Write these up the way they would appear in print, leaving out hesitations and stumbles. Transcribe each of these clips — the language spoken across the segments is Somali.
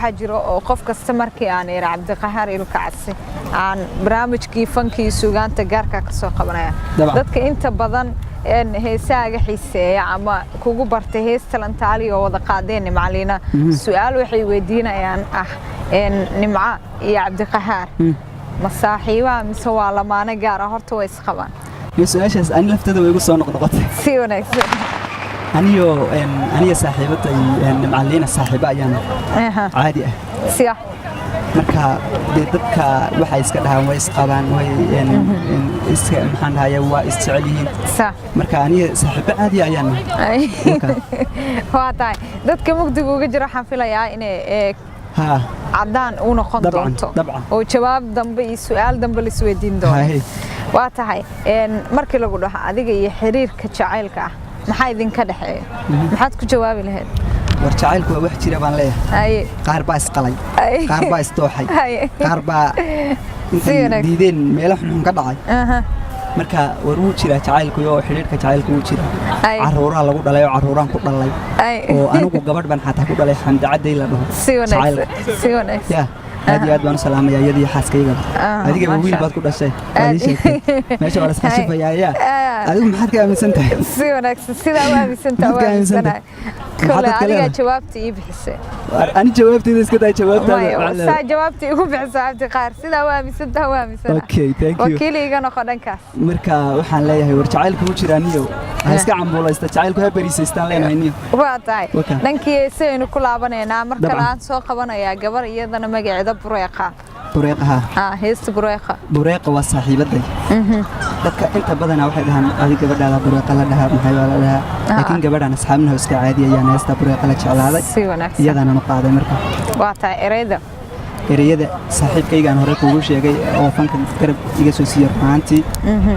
حجرو وقف كاستمركي يعني عبد القهار الكعسي عن برامجكي فنكي سوغان تجاركا كسو قبنايا dadka inta badan heesaaga xiiseeya ama kugu bartay hees talantaali oo wada qaadeen macallina su'aal waxay weydiinayaan nimca iyo Cabdi Qahaar ma saaxiiba mise waa lamaane gaar ah horta way isqabaan su'aashaas aan laftada way igu soo noqnoqotay si wanaagsan aniga saaxiibatay macallina saaxiiba ayaan caadi ah si marka dadka waxa iska dhahaan way isqabaan way iska maxaan dhahayaa waa isjecelihiin marka aniga saaxiiba caadi ayaan waa tahay dadka mugdiga uga jira waxaan filayaa inay cadaan u noqon doonto oo jawaab dambe iyo su'aal dambe la isweydiin doono waa tahay markii lagu dhaho adiga iyo xiriirka jacaylka ah maxaa idinka dhaxeeyo maxaad ku jawaabi lahayd warjacaylku waa wax jira baan leeyahay qaar baa isqalay qaar baa istooxay qaar baa diideen meelo xun ka dhacay marka war uu jira jacaylku iyo xiriirka jacaylku uu jira caruuraha lagu dhalay oo caruuraan ku dhalay oo anigu gabadh baan xataa ku dhalay xamdacadey la dhaho si wanaagsan aad iyo aad baan salaamaya iyadii xaaskayga adiga wiil baad ku dhashay meesha wala iska shifayaa adigu maxaad ka aaminsan tahay si wanaagsan sida waa aaminsantahay kale adiga jawaabta ii bixisay ani jawaabtayda iska day jawaabtaada saa jawaabta igu bixisay Cabdi Qahaar sida waa aaminsantahay okay thank you wakiiliga noqon dhankaas marka waxaan leeyahay war jacaylku uu jira niyo iska cambuulaysta jacaylku ha bariisaystaan leenahay niyo waa tahay dhankii saynu ku laabaneynaa marka aan soo qabanayaa gabar iyadana magaceeda Bureeqa heesta Bureeqa waa saaxiibaday dadka inta badan waxay dhahaan adiga gabadha Bureeqa la dhahaa maxay la dhahaa laakiin gabadhan asxaabna iska caadi ayaan heesta Bureeqa la jeclaaday si wanaagsan iyadana ma qaaday marka waa tahay ereyada saaxiibkaygaan hore kuugu sheegay oo fanka garab iga soo siiyay maantii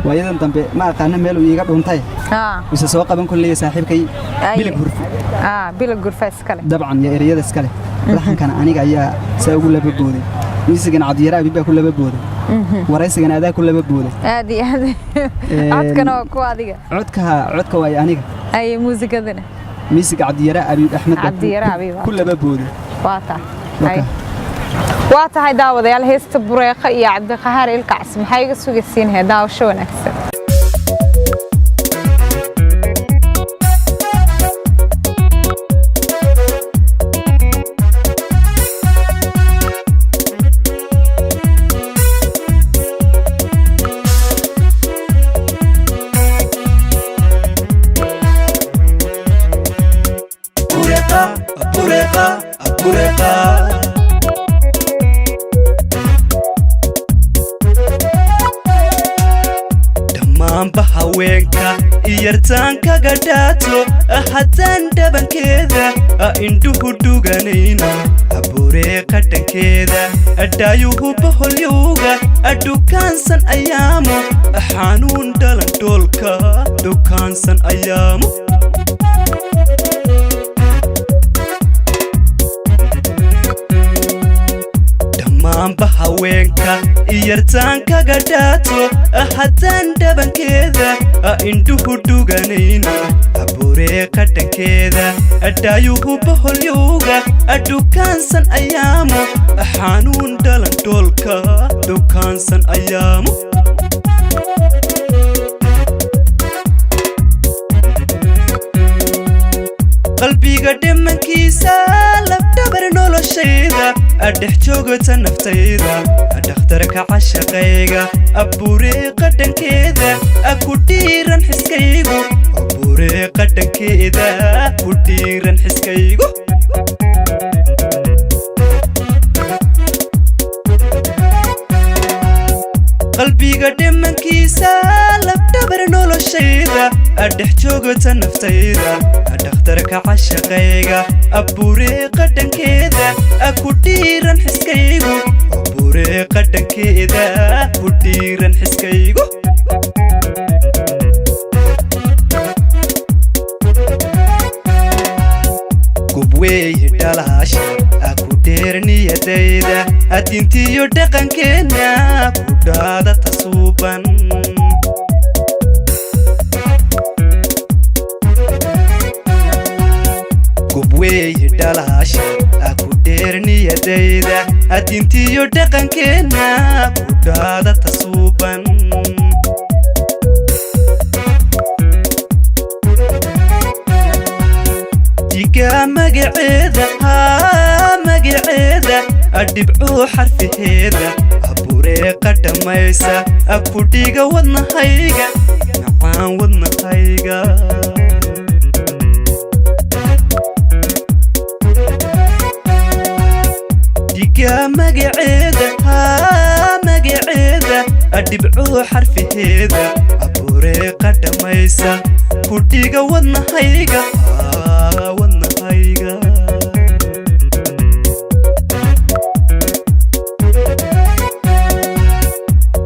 waayadan dambe ma aqaan meel uu iga dhuntay wisa soo qaban kulliye saaxiibkay bilig gurfaas kale dabcan ya ereyada iskale laxankan aniga ayaa saa ugu laba booday miisigan Cabdiyara Abi baa ku laba booday waraysigan adaa ku laba booday aad iyo aad codkana waa ku adiga codka waa aniga ay muusikadana miisiga Cabdiyara Abi Ahmed ku laba booday waa tahay daawadayaal heesta Bureeqa iyo Cabdi Qahaar ilkaas maxay iga sugaysiin daawasho wanaagsan haweenka iyartaanka gadhaato haddaan dhabankeeda indhuhu dhuganayno Bureeqa dhankeeda dhaayuhu boholyowga dhukaansan ayaamo xanuun dhalan dhoolka dhukaansan ayaamo dhammaanba haweenka iyartaanka gadhaato haddaan dhabankeeda indhuhu dhuganayno Bureeqa dhankeeda dhaayuhu boholyowga dhukaansan ayaamo xanuun dhalan dhoolka dhukaansan ayaamo qalbiga dhimankiisa labdabar noloshayda dhex joogta naftayda dhakhtarka cashaqayga Bureeqa dhankeeda ku dhiiran xiskaygu Bureeqa dhankeeda ku dhiiran xiskaygu qalbiga dhimankiisa labdabar noloshayda dhex joogta naftayda dhakhtarka cashaqayga Bureeqa dhankeeda ku dhiiran xiskaygu Bureeqa dhankeeda ku dhiiran xiskaygu gubweeye dhalaasha ku dheer niyadayda adintiyo dhaqankeena ku dhaada tasuuban gubweeye dhalaasha ku dheerniyadayda adintiyo dhaqankeena ku dhaadata suuban diga magaceeda adhibcuu xarfaheeda abureeqa dhammaysa akudhiga wadnahayga macaan wadnahayga diga magaceeda adhibcuu xarfaheeda abureeqa dhammaysa kudhiga wadnahayga wadnahayga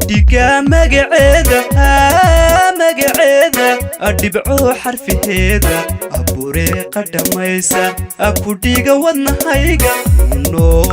diga magaceeda adhibcuu xarfaheeda abureeqa dhammaysa akudhiga wadnahayga noo